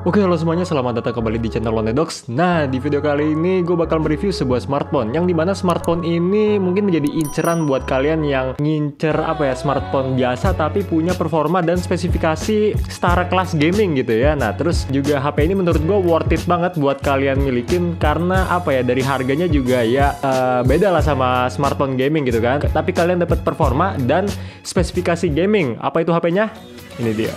Oke, halo semuanya, selamat datang kembali di channel Lonedox. Nah, di video kali ini gue bakal mereview sebuah smartphone yang dimana smartphone ini mungkin menjadi inceran buat kalian yang ngincer smartphone biasa tapi punya performa dan spesifikasi setara kelas gaming gitu ya. Nah, terus juga HP ini menurut gue worth it banget buat kalian milikin karena dari harganya juga ya beda lah sama smartphone gaming gitu kan. Tapi kalian dapat performa dan spesifikasi gaming. Apa itu HP-nya? Ini dia.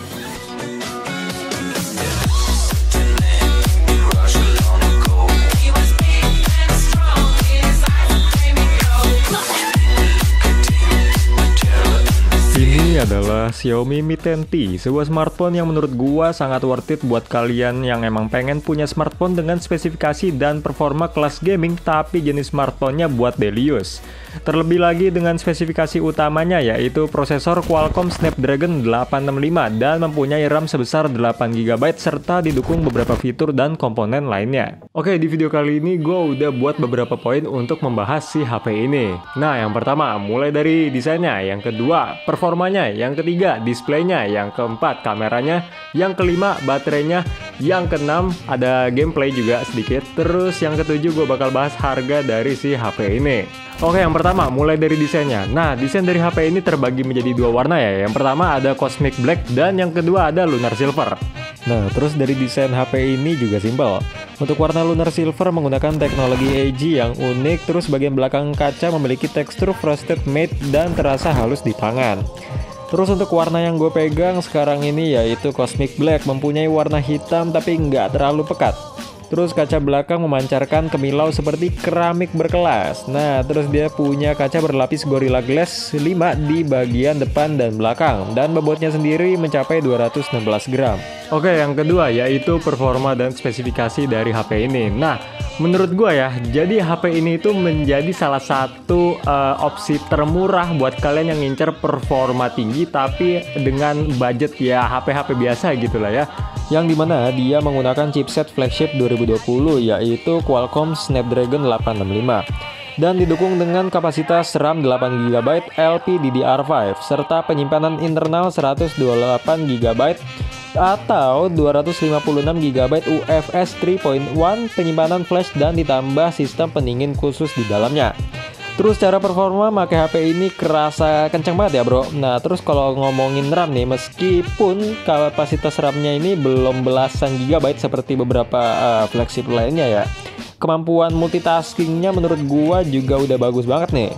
Ini adalah Xiaomi Mi 10T, sebuah smartphone yang menurut gua sangat worth it buat kalian yang emang pengen punya smartphone dengan spesifikasi dan performa kelas gaming tapi jenis smartphone-nya buat daily use. Terlebih lagi dengan spesifikasi utamanya yaitu prosesor Qualcomm Snapdragon 865 dan mempunyai RAM sebesar 8GB serta didukung beberapa fitur dan komponen lainnya. Oke, di video kali ini gua udah buat beberapa poin untuk membahas si HP ini. Nah, yang pertama mulai dari desainnya, yang kedua performanya, yang ketiga displaynya, yang keempat kameranya, yang kelima baterainya, yang keenam ada gameplay juga sedikit, terus yang ketujuh gue bakal bahas harga dari si HP ini. Oke, yang pertama mulai dari desainnya. Nah, desain dari HP ini terbagi menjadi dua warna ya. Yang pertama ada Cosmic Black dan yang kedua ada Lunar Silver. Nah, terus dari desain HP ini juga simpel. Untuk warna Lunar Silver menggunakan teknologi AG yang unik, terus bagian belakang kaca memiliki tekstur frosted matte dan terasa halus di tangan. Terus untuk warna yang gue pegang sekarang ini yaitu Cosmic Black, mempunyai warna hitam tapi nggak terlalu pekat. Terus kaca belakang memancarkan kemilau seperti keramik berkelas. Nah, terus dia punya kaca berlapis Gorilla Glass 5 di bagian depan dan belakang. Dan bobotnya sendiri mencapai 216 gram. Oke, yang kedua yaitu performa dan spesifikasi dari HP ini. Nah, menurut gua ya, jadi HP ini itu menjadi salah satu opsi termurah buat kalian yang ngincer performa tinggi tapi dengan budget ya HP-HP biasa gitulah ya. Yang dimana dia menggunakan chipset flagship 2020 yaitu Qualcomm Snapdragon 865 dan didukung dengan kapasitas RAM 8GB LPDDR5 serta penyimpanan internal 128GB atau 256GB UFS 3.1 penyimpanan flash dan ditambah sistem pendingin khusus di dalamnya. Terus cara performa pakai HP ini kerasa kenceng banget ya bro. Nah, terus kalau ngomongin RAM nih, meskipun kapasitas RAM-nya ini belum belasan gigabyte seperti beberapa flagship lainnya ya, kemampuan multitaskingnya menurut gua juga udah bagus banget nih.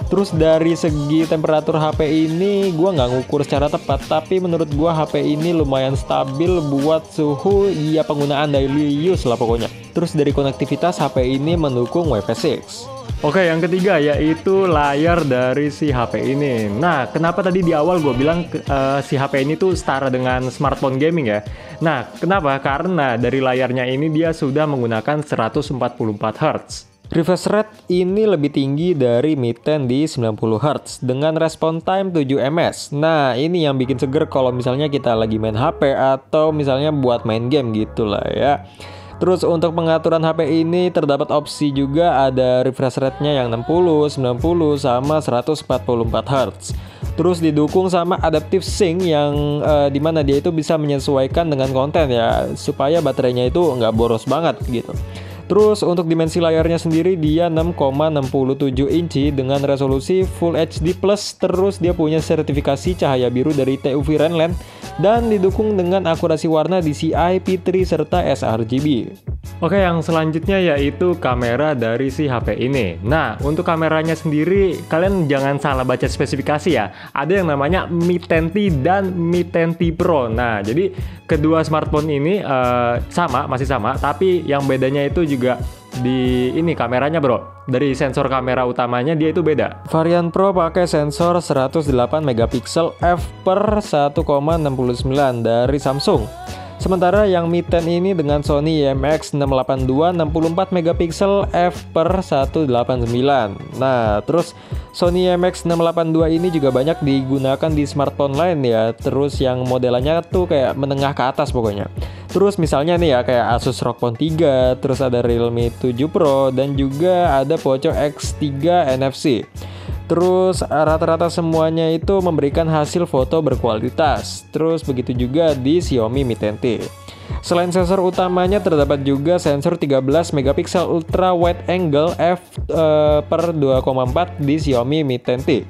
Terus dari segi temperatur HP ini gua nggak ngukur secara tepat, tapi menurut gua HP ini lumayan stabil buat suhu ya penggunaan daily use lah pokoknya. Terus dari konektivitas HP ini mendukung Wi-Fi 6. Oke, yang ketiga yaitu layar dari si HP ini. Nah, kenapa tadi di awal gue bilang si HP ini tuh setara dengan smartphone gaming ya? Nah, kenapa? Karena dari layarnya ini dia sudah menggunakan 144Hz. Refresh rate ini lebih tinggi dari Mi 10 di 90Hz dengan respon time 7ms. Nah, ini yang bikin seger kalau misalnya kita lagi main HP atau misalnya buat main game gitu lah ya. Terus untuk pengaturan HP ini terdapat opsi juga ada refresh rate-nya yang 60, 90, sama 144Hz. Terus didukung sama Adaptive Sync yang dimana dia itu bisa menyesuaikan dengan konten ya, supaya baterainya itu nggak boros banget gitu. Terus untuk dimensi layarnya sendiri dia 6,67 inci dengan resolusi Full HD+, terus dia punya sertifikasi cahaya biru dari TUV Renland dan didukung dengan akurasi warna DCI, P3 serta sRGB. Oke, yang selanjutnya yaitu kamera dari si HP ini. Nah, untuk kameranya sendiri kalian jangan salah baca spesifikasi ya. Ada yang namanya Mi 10T dan Mi 10T Pro. Nah, jadi kedua smartphone ini masih sama, tapi yang bedanya itu juga di ini kameranya bro. Dari sensor kamera utamanya dia itu beda. Varian Pro pakai sensor 108 megapiksel f/1,69 dari Samsung. Sementara yang Mi 10 ini dengan Sony IMX682 64 megapiksel f/189. Nah, terus Sony IMX682 ini juga banyak digunakan di smartphone lain ya. Terus yang modelannya tuh kayak menengah ke atas pokoknya. Terus misalnya nih ya kayak Asus ROG Phone 3, terus ada Realme 7 Pro dan juga ada Poco X3 NFC. Terus rata-rata semuanya itu memberikan hasil foto berkualitas. Terus begitu juga di Xiaomi Mi 10T. Selain sensor utamanya terdapat juga sensor 13 megapiksel ultra wide angle f/2,4 di Xiaomi Mi 10T.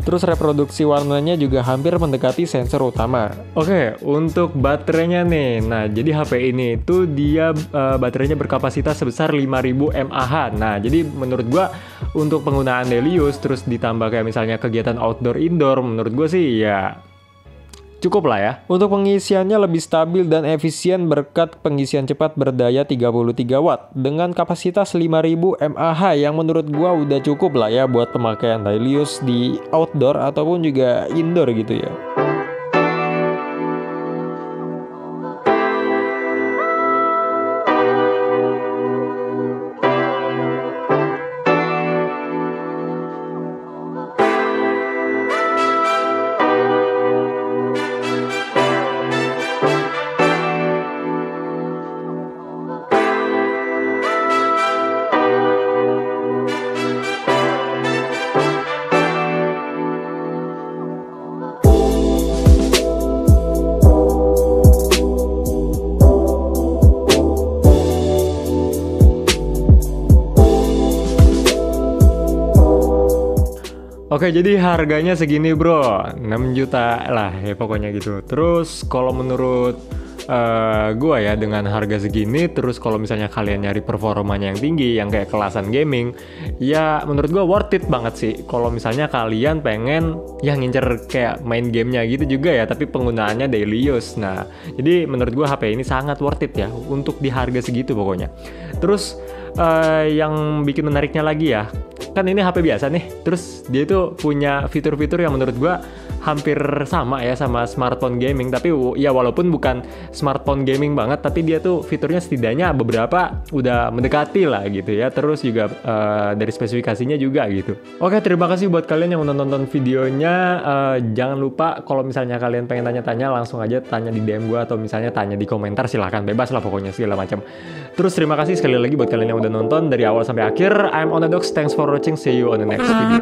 Terus reproduksi warnanya juga hampir mendekati sensor utama. Oke, untuk baterainya nih. Nah, jadi HP ini tuh dia baterainya berkapasitas sebesar 5000 mAh. Nah, jadi menurut gua untuk penggunaan daily use terus ditambah kayak misalnya kegiatan outdoor indoor, menurut gua sih ya cukup lah ya. Untuk pengisiannya lebih stabil dan efisien berkat pengisian cepat berdaya 33 watt dengan kapasitas 5000 mAh yang menurut gua udah cukup lah ya buat pemakaian daily use di outdoor ataupun juga indoor gitu ya. Oke, jadi harganya segini bro, 6 juta lah ya pokoknya gitu. Terus kalau menurut gua ya dengan harga segini, terus kalau misalnya kalian nyari performanya yang tinggi, yang kayak kelasan gaming, ya menurut gua worth it banget sih. Kalau misalnya kalian pengen yang ngincer kayak main gamenya gitu juga ya, tapi penggunaannya daily use. Nah, jadi menurut gua HP ini sangat worth it ya untuk di harga segitu pokoknya. Terus yang bikin menariknya lagi ya, kan ini HP biasa nih, terus dia itu punya fitur-fitur yang menurut gua hampir sama ya sama smartphone gaming, tapi ya walaupun bukan smartphone gaming banget, tapi dia tuh fiturnya setidaknya beberapa udah mendekati lah gitu ya. Terus juga dari spesifikasinya juga gitu. Oke, terima kasih buat kalian yang udah nonton videonya. Jangan lupa kalau misalnya kalian pengen tanya-tanya, langsung aja tanya di DM gua atau misalnya tanya di komentar, silahkan bebas lah pokoknya segala macam. Terus terima kasih sekali lagi buat kalian yang udah nonton dari awal sampai akhir. I'm Onadox, thanks for watching, see you on the next video.